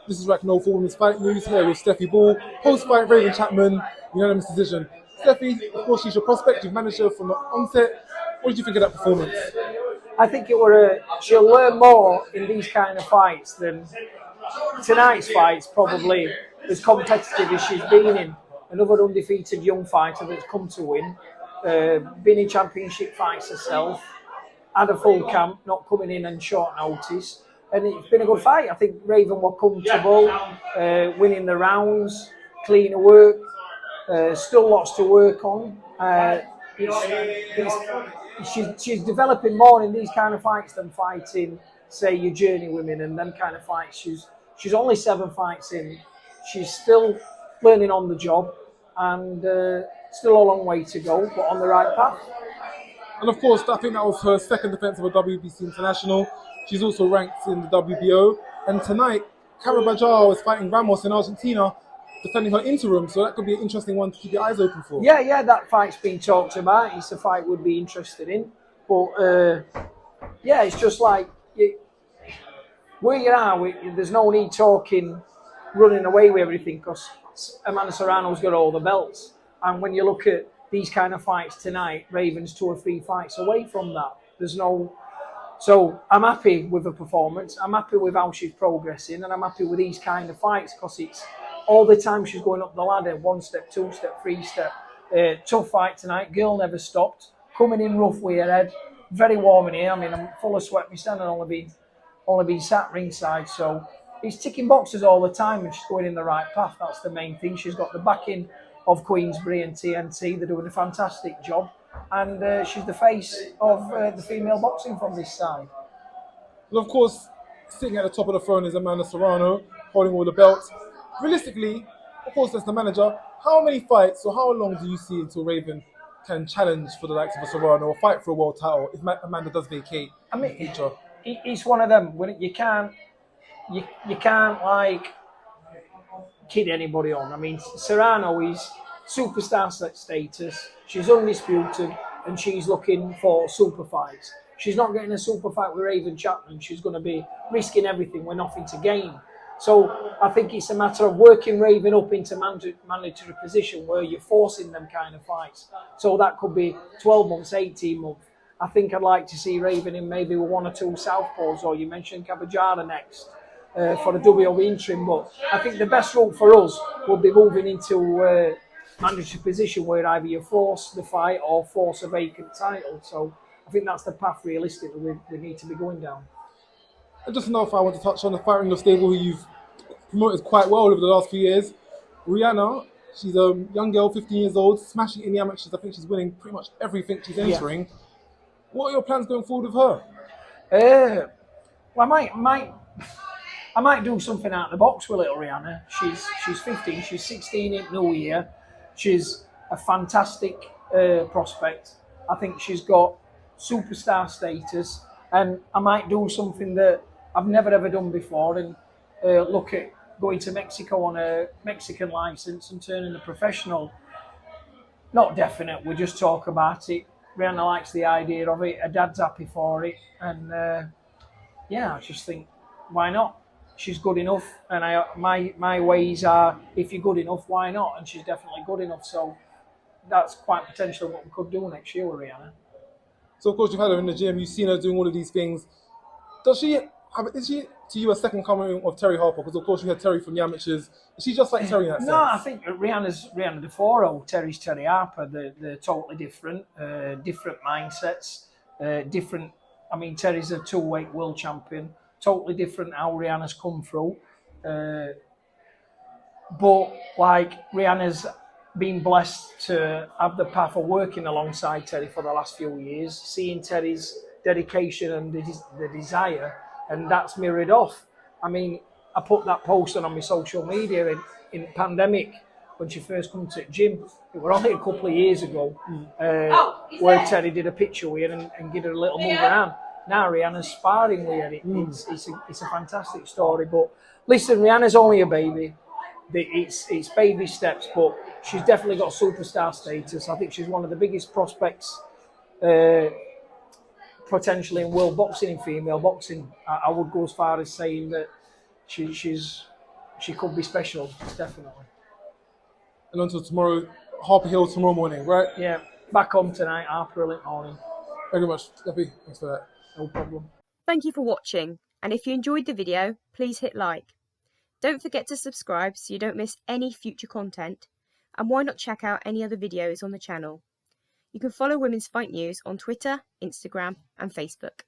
This is Rak Noble for Women's Fight News here with Stefy Bull, post-fight Raven Chapman, unanimous decision. Stefy, of course, she's your prospect. You've managed her from the onset. What did you think of that performance? I think she'll learn more in these kind of fights than tonight's fights, probably as competitive as she's been in. Another undefeated young fighter that's come to win, been in championship fights herself, had a full camp, not coming in on short notice. And it's been a good fight. I think Raven were comfortable, winning the rounds, cleaner work, still lots to work on. She's developing more in these kind of fights than fighting, say, your journey women and them kind of fights. She's only 7 fights in. She's still learning on the job and still a long way to go, but on the right path. And of course, I think that was her second defense of a WBC International. She's also ranked in the WBO. And tonight, Carabajar is fighting Ramos in Argentina, defending her interim. So that could be an interesting one to keep your eyes open for. Yeah, that fight's been talked about. It's a fight we'd be interested in. But it's just like where you are, there's no need talking, running away with everything because Amanda Serrano's got all the belts. And when you look at these kind of fights tonight, Raven's 2 or 3 fights away from that. So I'm happy with her performance. I'm happy with how she's progressing, and I'm happy with these kind of fights because it's all the time she's going up the ladder, 1 step, 2 step, 3 step. Tough fight tonight. Girl never stopped. Coming in rough with her head. Very warm in here. I mean, I'm full of sweat. My standing only been sat ringside. So he's ticking boxes all the time, and she's going in the right path. That's the main thing. She's got the backing of Queensberry and TNT. They're doing a fantastic job. And she's the face of the female boxing from this side. Well, of course, sitting at the top of the throne is Amanda Serrano, holding all the belts. Realistically, of course, as the manager, how many fights or how long do you see until Raven can challenge for the likes of a Serrano or fight for a world title if Amanda does vacate in the future? It's one of them. You can't like kid anybody on. I mean, Serrano is superstar status. She's undisputed, and she's looking for super fights. She's not getting a super fight with Raven Chapman. She's going to be risking everything with nothing to gain. So I think it's a matter of working Raven up into mandatory position where you're forcing them kind of fights. So that could be 12 months, 18 months. I think I'd like to see Raven in maybe with 1 or 2 southpaws, or you mentioned Cabajara next for the WBC interim. But I think the best route for us would be moving into mandatory position where either you force the fight or force a vacant title. So I think that's the path realistically we need to be going down. And just enough, I want to touch on the fighter in your stable who you've promoted quite well over the last few years. Rihanna, she's a young girl, 15 years old, smashing in the amateurs. I think she's winning pretty much everything she's entering. Yeah. What are your plans going forward with her? Well, I might do something out of the box with little Rihanna. She's 15, she's 16 in New Year. She's a fantastic prospect. I think she's got superstar status, and I might do something that I've never ever done before and look at going to Mexico on a Mexican license and turning a professional. Not definite, we just talk about it. Rihanna likes the idea of it, her dad's happy for it, and I just think, why not? She's good enough, and my ways are, if you're good enough, why not? And she's definitely good enough, so that's quite potential what we could do next year with Rihanna. So of course you've had her in the gym, you've seen her doing all of these things. Is she to you a second coming of Terry Harper? Because of course you had Terry from the amateurs. Is she just like Terry in that sense? No, I think Rihanna's Rihanna DeForo, Terry's Terry Harper. They're totally different, different mindsets, different. I mean, Terry's a 2-weight world champion. Totally different how Rihanna's come through. But like Rihanna's been blessed to have the path of working alongside Terry for the last few years, seeing Terry's dedication and the desire, and that's mirrored off. I mean, I put that post on my social media in pandemic when she first come to the gym. It was only a couple of years ago where Terry did a picture with her and give her a little move around. Now Rihanna's sparring with her. It's a fantastic story. But listen, Rihanna's only a baby. It's baby steps, but she's definitely got superstar status. I think she's one of the biggest prospects potentially in world boxing, in female boxing. I would go as far as saying that she could be special, definitely. And until tomorrow, Harper Hill tomorrow morning, right? Yeah, back home tonight, Harper Hill morning. Thank you very much, Stefy. Thanks for that. No problem. Thank you for watching, and if you enjoyed the video, please hit like. Don't forget to subscribe so you don't miss any future content, and why not check out any other videos on the channel. You can follow Women's Fight News on Twitter, Instagram and Facebook.